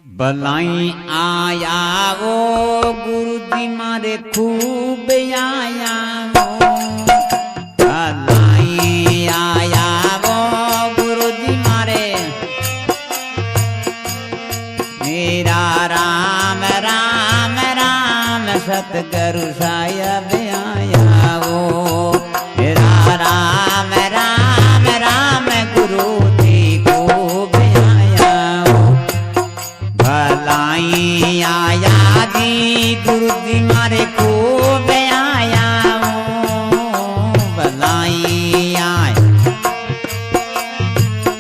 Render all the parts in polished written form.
भलाई आया वो गुरु जी मारे खूब आया वो भलाई आया वो गुरु जी मारे मेरा राम राम राम सतगुरु साहिब आया वो मेरा राम राम राम गुरु जी खूब आया वो भलाई आया जी गुरु जी मारे खूब आया वो भलाई आया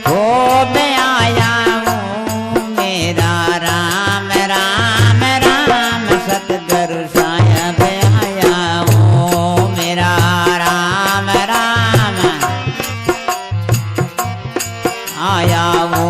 खूब आया वो मेरा राम राम राम सतगुरु साहिब आया वो मेरा राम राम आया वो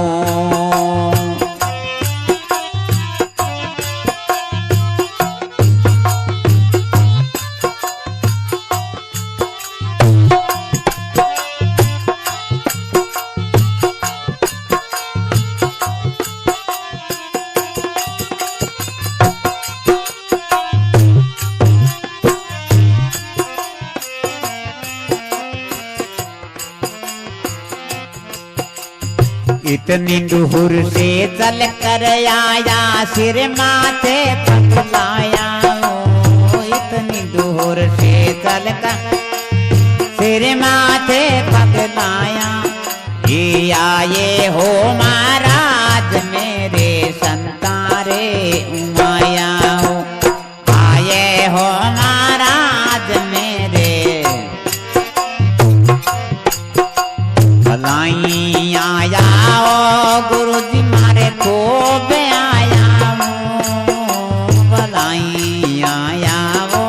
इतनी दूर से चल कर आया सिर माथे पगलाया इतनी दूर से चल कर सिर माथे पगलाया ये आए हो महाराज मेरे संतारे उमाया हो आए हो महाराज मेरे भलाई आया गुरु जी मारे खूब आया वो भलाई आया वो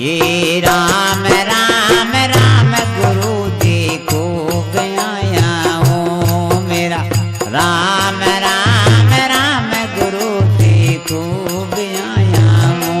ये राम राम राम गुरु जी खूब आया वो मेरा राम राम राम गुरु जी खूब आया वो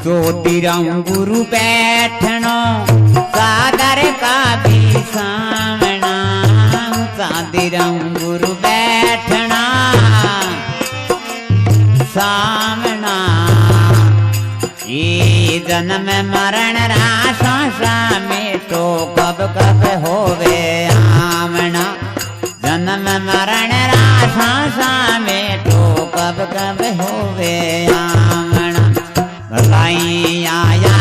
ज्योतिराम गुरु बैठनो सागर का भी सामना सादिराम गुरु बैठना सामना ये जन्म मरण राशा में तो कब कब होवे आमना जन्म मरण राशा में तो कब कब होवे आमना भलाई आया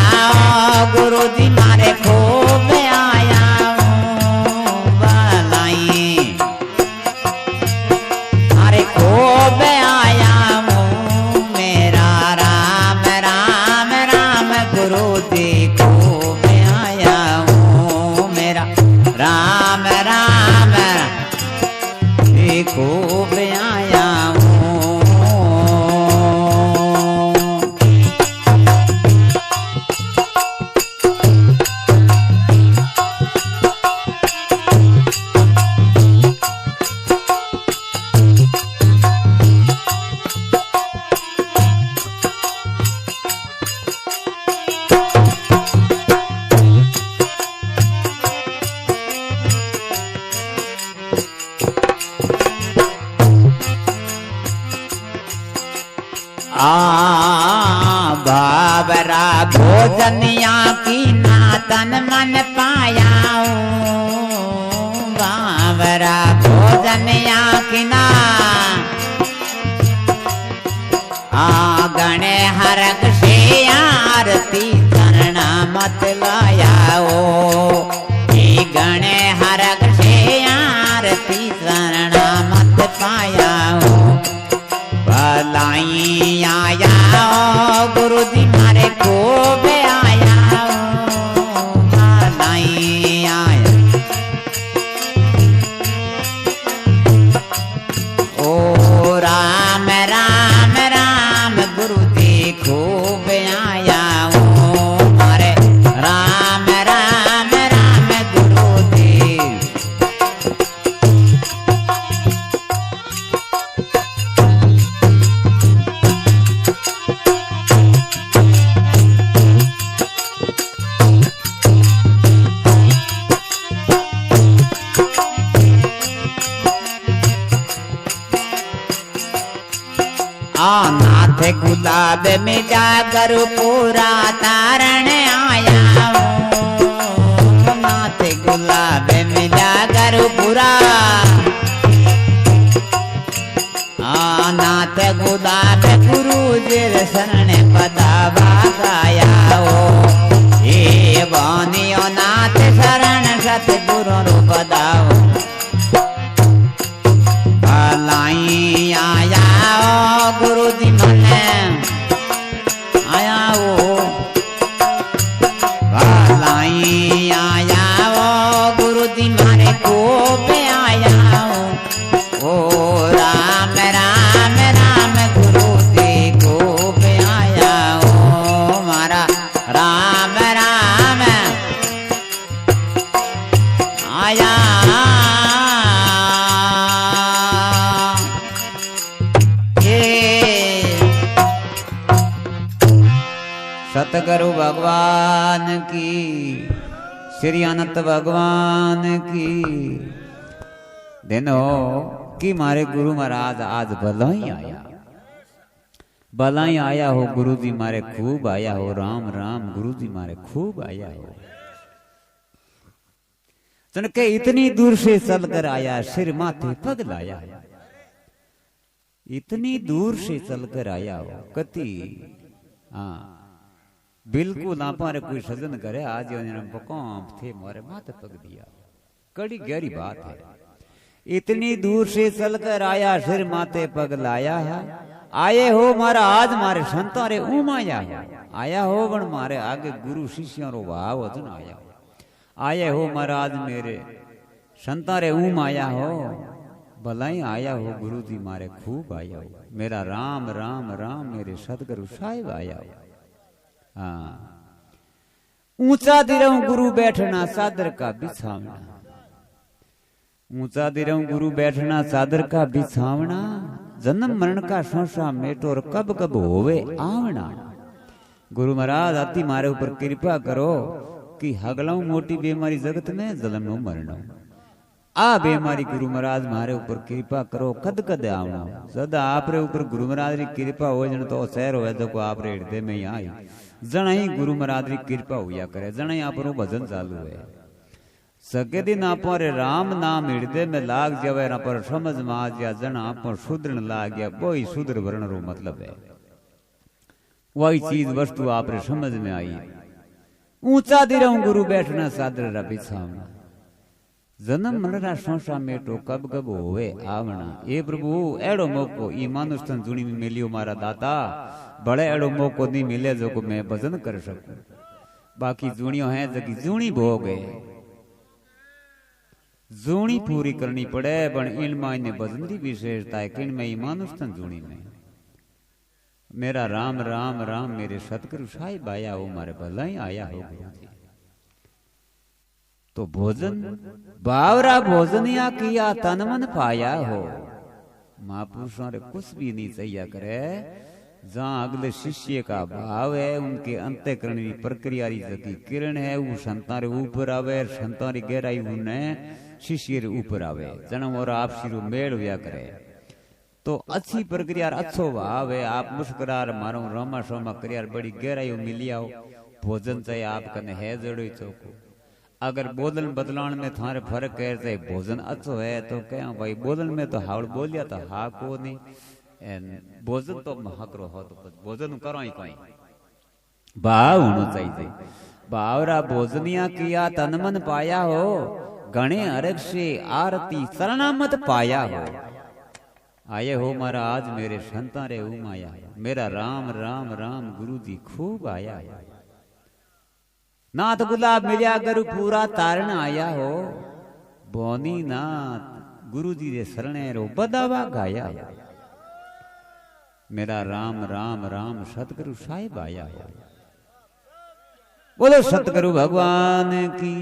गुरु जी मारे खूब आया भलाई मारे खूब आया मेरा राम राम राम गुरु जी खूब आया मेरा राम राम जी खूब आया बाबरा भोजनिया की ना तन मन पाया बाबरा भोजनिया की ना गणे हरक से आरती करना मत लाया गणे हरक से आरती करना मत पाया भलाई आया गुरु जी मारे खूब आया भलाई आया ओ राम राम राम गुरु जी खूब आया मिला गुरु पूरा तारण आया हूँ नाथ गुलाब मिला गुरु पूरा नाथ गुलाब गुरु जी शरण पदावा गाया हो ये बानियो नाथ शरण सतगुरु रो पदाओ भलाई आया हो गुरु जी मने आया हो भलाई आया हो गुरु जी मारे को पे आया हो ओ राम राम राम गुरु जी को पे आया हो मारा राम राम आया सतगुरु भगवान की श्री अनंत भगवान की दिनो कि मारे गुरु महाराज आज भला ही आया हो गुरु जी मारे खूब आया हो राम राम गुरु जी मारे खूब आया हो के इतनी दूर से चल कर आया सिर माथे पग लाया इतनी दूर से चल कर आया हो कति हाँ बिल्कुल आपने कोई सजन करे आज बकौम थे मोरे माथे पग दिया कड़ी गहरी बात है इतनी दूर से चलकर आया सिर माथे पग लाया है आए हो मारा आज मारे संतों रे उमाया आया हो बन मारे आगे गुरु शिष्यों रो भाव अजन आया हो मारा आज मेरे संतों रे उमाया हो भलाई आया हो गुरु जी मारे खूब आया हो मेरा राम राम राम मेरे सतगुरु साहिब आया हो हाँ ऊंचा दिरऊं गुरु बैठना सादर का बिछावना ऊंचा दिरऊं गुरु बैठना सादर का बिछावना जन्म मरण का संसा मेटो और कब कब होवे आवना गुरु महाराज अति मारे ऊपर कृपा करो कि हगलाऊ मोटी बीमारी जगत में जलमो मरणो आ बीमारी गुरु महाराज मारे ऊपर कृपा करो कद कद आवना सदा आपरे ऊपर गुरु महाराज की कृपा हो जन तो शहर हो जो को आपरे हृदय में आई जन ही गुरु महाराज की कृपा हुआ करे जन ही आपरो भजन चालू है सके दिन आप राम नाम हृदय में लाग जावे ना पर समझ में आ गया जन आप शूद्र लाग गया कोई शूद्र वर्ण रो मतलब है वही चीज वस्तु आप समझ में आई ऊंचा दिरऊं गुरु बैठना सादर रा बिछावना जन्म मनरा संसा मेटो कब कब होवे आवना ए प्रभु एड़ो मौको ई मानुष तन जुणी में मिलियो मारा दाता बड़े एड़ो मौको नहीं मिले जो को मैं भजन कर सकूं बाकी जुणियों है जकी जुणी भोग है जुणी पूरी करनी पड़े पण इन मायने भजन की विशेषता है किन में ई मानुष तन जुणी में मेरा राम राम राम मेरे सतगुरु साहिब आया हो मारे भला ही आया हो तो भोजन बावरा भोजनिया किया तन मन पाया हो महापुरुषों रे कुछ भी नहीं चाहिए करे जहाँ अगले शिष्य का भाव है उनके अंतःकरण की प्रक्रिया की किरण है वो संतां रे ऊपर आवे संतां री गहराई उन्हें शिष्य रे ऊपर आवे जन्म और आप शिरो मेल हुआ करे तो अच्छी प्रक्रिया अच्छो भाव है आप मुस्कुरार मारो रोमा सोमा करियार बड़ी गहराई मिली आओ भोजन चाहिए आप कने है जड़ो चौको अगर बोलन बदलान में थारे फर्क है तो भोजन अच्छो है तो क्या भाई बोलन में तो हावड़ बोलिया तो हा को नहीं भोजन तो महकरो हो तो भोजन करो ही कोई भाव होना चाहिए भावरा भोजनिया किया तन मन पाया हो गणे अरग से आरती शरणामत पाया हो आये हो मारा आज मेरे संता रे उमाया मेरा राम राम राम गुरु जी खूब आया नाथ गुलाब मिलिया गुरु पूरा तारण आया हो बोनी नाथ गुरु जी रे शरणे रो बदावा गाया मेरा राम राम राम सतगुरु साहिब आया हो बोलो सतगुरु भगवान की।